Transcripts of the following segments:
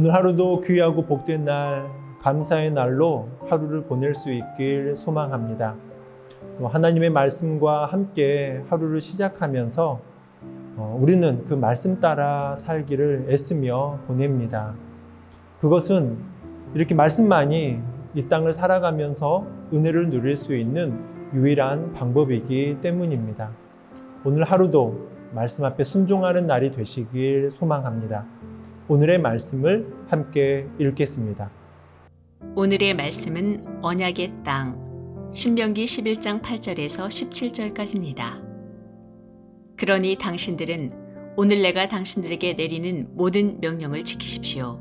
오늘 하루도 귀하고 복된 날, 감사의 날로 하루를 보낼 수 있길 소망합니다. 또 하나님의 말씀과 함께 하루를 시작하면서 우리는 그 말씀 따라 살기를 애쓰며 보냅니다. 그것은 이렇게 말씀만이 이 땅을 살아가면서 은혜를 누릴 수 있는 유일한 방법이기 때문입니다. 오늘 하루도 말씀 앞에 순종하는 날이 되시길 소망합니다. 오늘의 말씀을 함께 읽겠습니다. 오늘의 말씀은 언약의 땅, 신명기 11장 8절에서 17절까지입니다. 그러니 당신들은 오늘 내가 당신들에게 내리는 모든 명령을 지키십시오.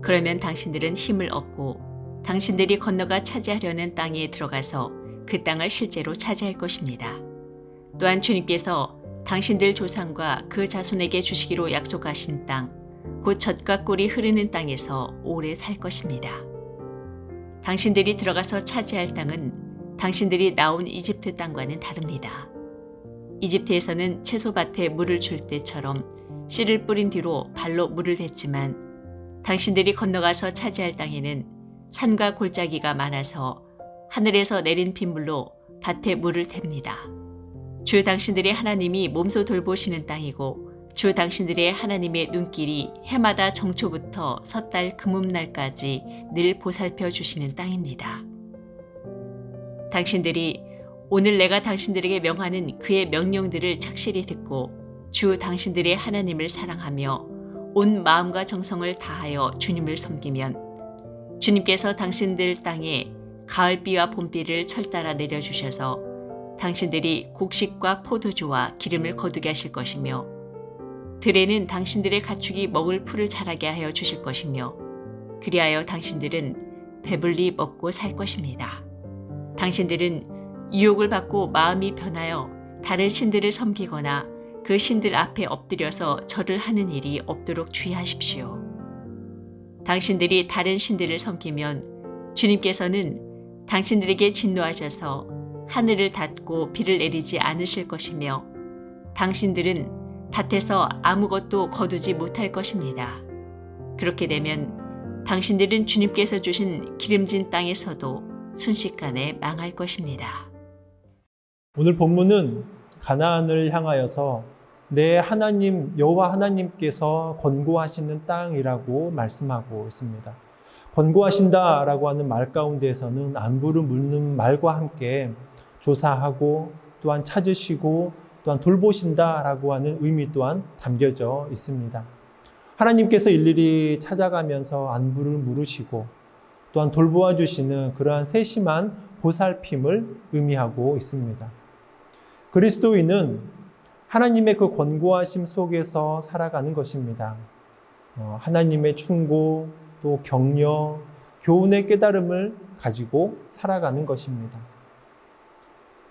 그러면 당신들은 힘을 얻고 당신들이 건너가 차지하려는 땅에 들어가서 그 땅을 실제로 차지할 것입니다. 또한 주님께서 당신들 조상과 그 자손에게 주시기로 약속하신 땅, 곧 젖과 꿀이 흐르는 땅에서 오래 살 것입니다. 당신들이 들어가서 차지할 땅은 당신들이 나온 이집트 땅과는 다릅니다. 이집트에서는 채소밭에 물을 줄 때처럼 씨를 뿌린 뒤로 발로 물을 댔지만 당신들이 건너가서 차지할 땅에는 산과 골짜기가 많아서 하늘에서 내린 빗물로 밭에 물을 댑니다. 주 당신들의 하나님이 몸소 돌보시는 땅이고 주 당신들의 하나님의 눈길이 해마다 정초부터 섣달 금음날까지 늘 보살펴 주시는 땅입니다. 당신들이 오늘 내가 당신들에게 명하는 그의 명령들을 착실히 듣고 주 당신들의 하나님을 사랑하며 온 마음과 정성을 다하여 주님을 섬기면 주님께서 당신들 땅에 가을비와 봄비를 철따라 내려주셔서 당신들이 곡식과 포도주와 기름을 거두게 하실 것이며 들에는 당신들의 가축이 먹을 풀을 자라게 하여 주실 것이며 그리하여 당신들은 배불리 먹고 살 것입니다. 당신들은 유혹을 받고 마음이 변하여 다른 신들을 섬기거나 그 신들 앞에 엎드려서 절을 하는 일이 없도록 주의하십시오. 당신들이 다른 신들을 섬기면 주님께서는 당신들에게 진노하셔서 하늘을 닫고 비를 내리지 않으실 것이며 당신들은 밭에서 아무것도 거두지 못할 것입니다. 그렇게 되면 당신들은 주님께서 주신 기름진 땅에서도 순식간에 망할 것입니다. 오늘 본문은 가나안을 향하여서 내 하나님 여호와 하나님께서 권고하시는 땅이라고 말씀하고 있습니다. 권고하신다라고 하는 말 가운데에서는 안부를 묻는 말과 함께 조사하고 또한 찾으시고 또한 돌보신다라고 하는 의미 또한 담겨져 있습니다. 하나님께서 일일이 찾아가면서 안부를 물으시고 또한 돌보아 주시는 그러한 세심한 보살핌을 의미하고 있습니다. 그리스도인은 하나님의 그 권고하심 속에서 살아가는 것입니다. 하나님의 충고, 또 격려, 교훈의 깨달음을 가지고 살아가는 것입니다.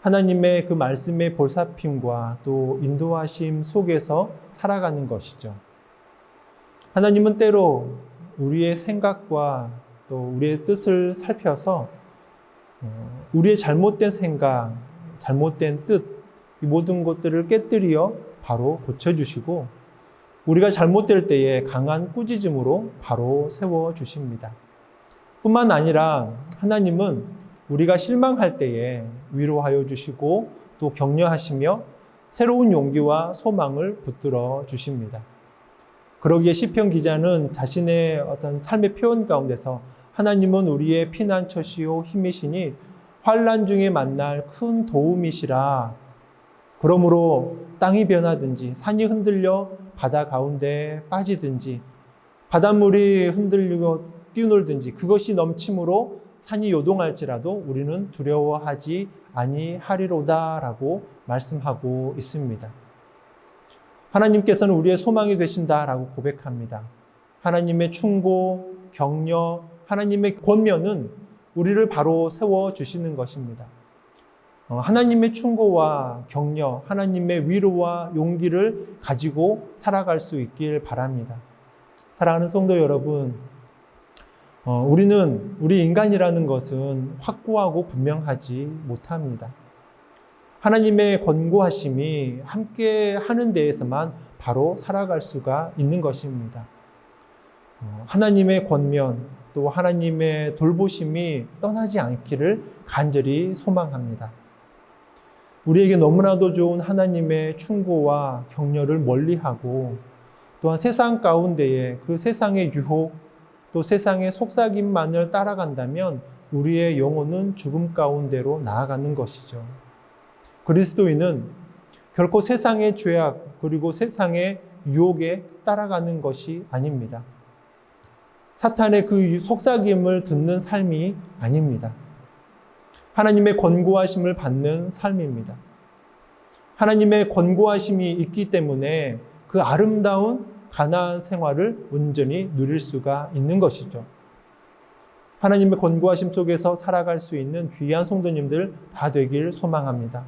하나님의 그 말씀의 보살핌과 또 인도하심 속에서 살아가는 것이죠. 하나님은 때로 우리의 생각과 또 우리의 뜻을 살펴서 우리의 잘못된 생각, 잘못된 뜻, 이 모든 것들을 깨뜨려 바로 고쳐주시고 우리가 잘못될 때에 강한 꾸짖음으로 바로 세워주십니다. 뿐만 아니라 하나님은 우리가 실망할 때에 위로하여 주시고 또 격려하시며 새로운 용기와 소망을 붙들어 주십니다. 그러기에 시편 기자는 자신의 어떤 삶의 표현 가운데서 하나님은 우리의 피난처시요 힘이시니 환난 중에 만날 큰 도움이시라. 그러므로 땅이 변하든지 산이 흔들려 바다 가운데 빠지든지 바닷물이 흔들리고 뛰놀든지 그것이 넘침으로 산이 요동할지라도 우리는 두려워하지 아니하리로다라고 말씀하고 있습니다. 하나님께서는 우리의 소망이 되신다라고 고백합니다. 하나님의 충고, 격려, 하나님의 권면은 우리를 바로 세워주시는 것입니다. 하나님의 충고와 격려, 하나님의 위로와 용기를 가지고 살아갈 수 있길 바랍니다. 사랑하는 성도 여러분, 우리 인간이라는 것은 확고하고 분명하지 못합니다. 하나님의 권고하심이 함께 하는 데에서만 바로 살아갈 수가 있는 것입니다. 하나님의 권면 또 하나님의 돌보심이 떠나지 않기를 간절히 소망합니다. 우리에게 너무나도 좋은 하나님의 충고와 격려를 멀리하고 또한 세상 가운데에 그 세상의 유혹 또 세상의 속삭임만을 따라간다면 우리의 영혼은 죽음 가운데로 나아가는 것이죠. 그리스도인은 결코 세상의 죄악 그리고 세상의 유혹에 따라가는 것이 아닙니다. 사탄의 그 속삭임을 듣는 삶이 아닙니다. 하나님의 권고하심을 받는 삶입니다. 하나님의 권고하심이 있기 때문에 그 아름다운 가나안 생활을 온전히 누릴 수가 있는 것이죠. 하나님의 권고하심 속에서 살아갈 수 있는 귀한 성도님들 다 되길 소망합니다.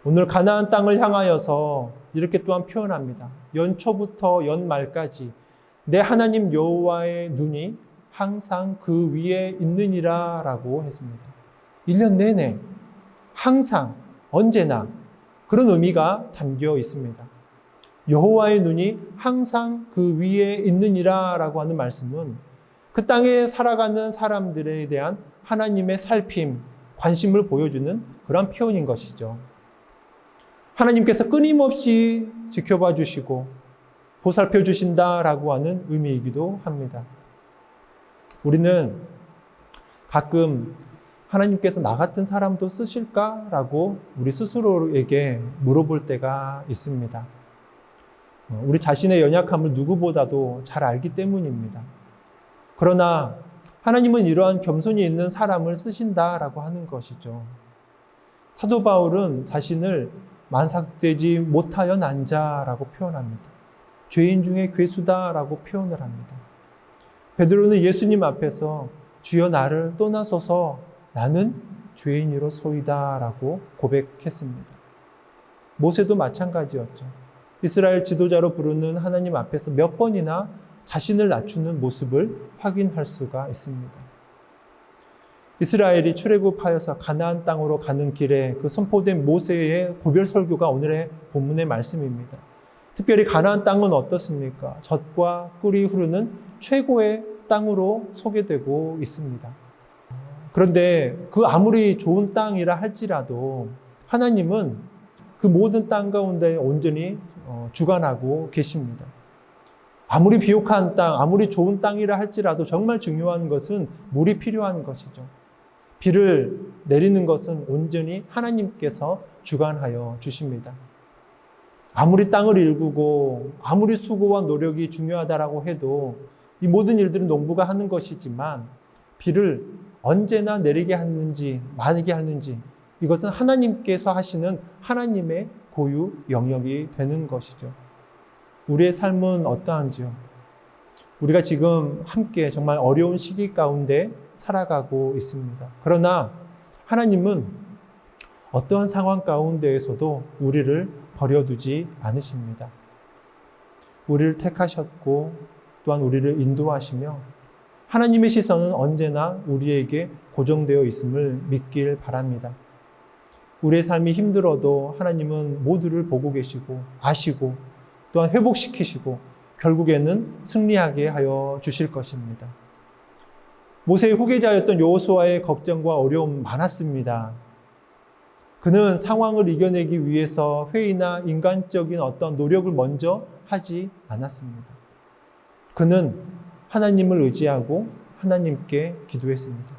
오늘 가나안 땅을 향하여서 이렇게 또한 표현합니다. 연초부터 연말까지 내 하나님 여호와의 눈이 항상 그 위에 있느니라 라고 했습니다. 1년 내내 항상 언제나 그런 의미가 담겨 있습니다. 여호와의 눈이 항상 그 위에 있느니라 라고 하는 말씀은 그 땅에 살아가는 사람들에 대한 하나님의 살핌, 관심을 보여주는 그런 표현인 것이죠. 하나님께서 끊임없이 지켜봐 주시고 보살펴 주신다라고 하는 의미이기도 합니다. 우리는 가끔 하나님께서 나 같은 사람도 쓰실까라고 우리 스스로에게 물어볼 때가 있습니다. 우리 자신의 연약함을 누구보다도 잘 알기 때문입니다. 그러나 하나님은 이러한 겸손이 있는 사람을 쓰신다라고 하는 것이죠. 사도 바울은 자신을 만삭되지 못하여 난 자라고 표현합니다. 죄인 중에 괴수다라고 표현을 합니다. 베드로는 예수님 앞에서 주여 나를 떠나소서 나는 죄인이로소이다라고 고백했습니다. 모세도 마찬가지였죠. 이스라엘 지도자로 부르는 하나님 앞에서 몇 번이나 자신을 낮추는 모습을 확인할 수가 있습니다. 이스라엘이 출애굽하여서 가나안 땅으로 가는 길에 그 선포된 모세의 고별 설교가 오늘의 본문의 말씀입니다. 특별히 가나안 땅은 어떻습니까? 젖과 꿀이 흐르는 최고의 땅으로 소개되고 있습니다. 그런데 그 아무리 좋은 땅이라 할지라도 하나님은 그 모든 땅 가운데 온전히 주관하고 계십니다. 아무리 비옥한 땅, 아무리 좋은 땅이라 할지라도 정말 중요한 것은 물이 필요한 것이죠. 비를 내리는 것은 온전히 하나님께서 주관하여 주십니다. 아무리 땅을 일구고 아무리 수고와 노력이 중요하다라고 해도 이 모든 일들은 농부가 하는 것이지만 비를 언제나 내리게 하는지 마르게 하는지 이것은 하나님께서 하시는 하나님의 고유 영역이 되는 것이죠. 우리의 삶은 어떠한지요? 우리가 지금 함께 정말 어려운 시기 가운데 살아가고 있습니다. 그러나 하나님은 어떠한 상황 가운데에서도 우리를 버려두지 않으십니다. 우리를 택하셨고 또한 우리를 인도하시며 하나님의 시선은 언제나 우리에게 고정되어 있음을 믿길 바랍니다. 우리의 삶이 힘들어도 하나님은 모두를 보고 계시고 아시고 또한 회복시키시고 결국에는 승리하게 하여 주실 것입니다. 모세의 후계자였던 여호수아의 걱정과 어려움 많았습니다. 그는 상황을 이겨내기 위해서 회의나 인간적인 어떤 노력을 먼저 하지 않았습니다. 그는 하나님을 의지하고 하나님께 기도했습니다.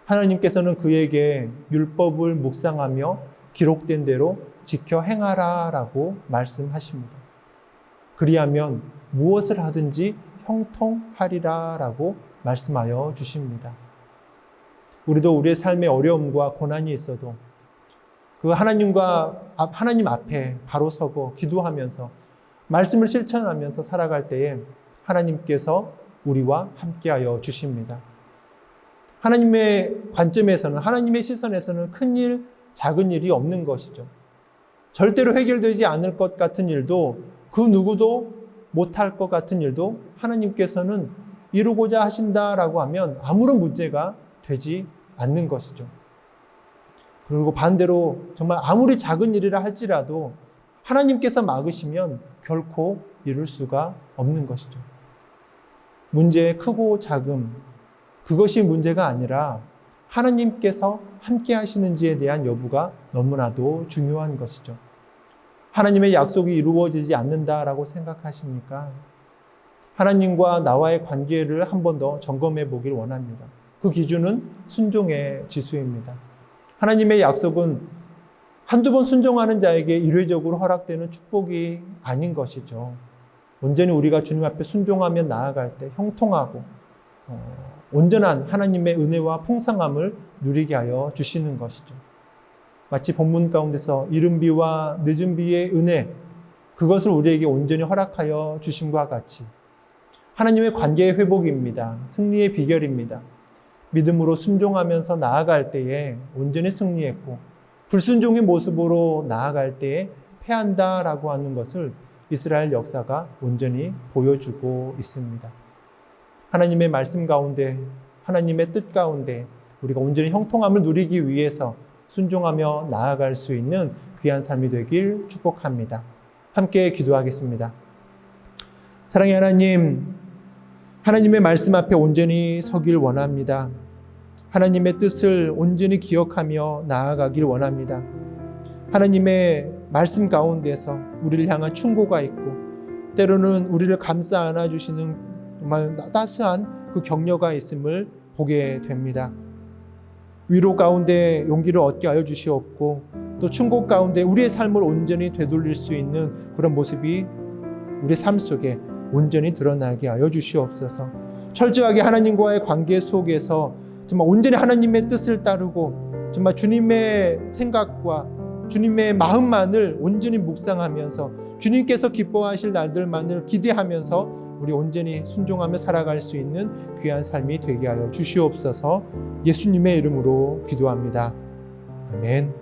하나님께서는 그에게 율법을 묵상하며 기록된 대로 지켜 행하라라고 말씀하십니다. 그리하면 무엇을 하든지 형통하리라라고 말씀하여 주십니다. 우리도 우리의 삶에 어려움과 고난이 있어도 그 하나님 앞에 바로 서고 기도하면서 말씀을 실천하면서 살아갈 때에 하나님께서 우리와 함께하여 주십니다. 하나님의 관점에서는 하나님의 시선에서는 큰 일, 작은 일이 없는 것이죠. 절대로 해결되지 않을 것 같은 일도 그 누구도 못할 것 같은 일도 하나님께서는 이루고자 하신다라고 하면 아무런 문제가 되지 않는 것이죠. 그리고 반대로 정말 아무리 작은 일이라 할지라도 하나님께서 막으시면 결코 이룰 수가 없는 것이죠. 문제의 크고 작음, 그것이 문제가 아니라 하나님께서 함께 하시는지에 대한 여부가 너무나도 중요한 것이죠. 하나님의 약속이 이루어지지 않는다라고 생각하십니까? 하나님과 나와의 관계를 한 번 더 점검해 보길 원합니다. 그 기준은 순종의 지수입니다. 하나님의 약속은 한두 번 순종하는 자에게 일회적으로 허락되는 축복이 아닌 것이죠. 온전히 우리가 주님 앞에 순종하며 나아갈 때 형통하고 온전한 하나님의 은혜와 풍성함을 누리게 하여 주시는 것이죠. 마치 본문 가운데서 이른 비와 늦은 비의 은혜, 그것을 우리에게 온전히 허락하여 주심과 같이 하나님의 관계의 회복입니다. 승리의 비결입니다. 믿음으로 순종하면서 나아갈 때에 온전히 승리했고 불순종의 모습으로 나아갈 때에 패한다라고 하는 것을 이스라엘 역사가 온전히 보여주고 있습니다. 하나님의 말씀 가운데, 하나님의 뜻 가운데 우리가 온전히 형통함을 누리기 위해서 순종하며 나아갈 수 있는 귀한 삶이 되길 축복합니다. 함께 기도하겠습니다. 사랑의 하나님, 하나님의 말씀 앞에 온전히 서길 원합니다. 하나님의 뜻을 온전히 기억하며 나아가길 원합니다. 하나님의 말씀 가운데서 우리를 향한 충고가 있고 때로는 우리를 감싸 안아주시는 정말 따스한 그 격려가 있음을 보게 됩니다. 위로 가운데 용기를 얻게 하여 주시옵고 또 충고 가운데 우리의 삶을 온전히 되돌릴 수 있는 그런 모습이 우리 삶 속에 온전히 드러나게 하여 주시옵소서. 철저하게 하나님과의 관계 속에서 정말 온전히 하나님의 뜻을 따르고 정말 주님의 생각과 주님의 마음만을 온전히 묵상하면서 주님께서 기뻐하실 날들만을 기대하면서 우리 온전히 순종하며 살아갈 수 있는 귀한 삶이 되게 하여 주시옵소서. 예수님의 이름으로 기도합니다. 아멘.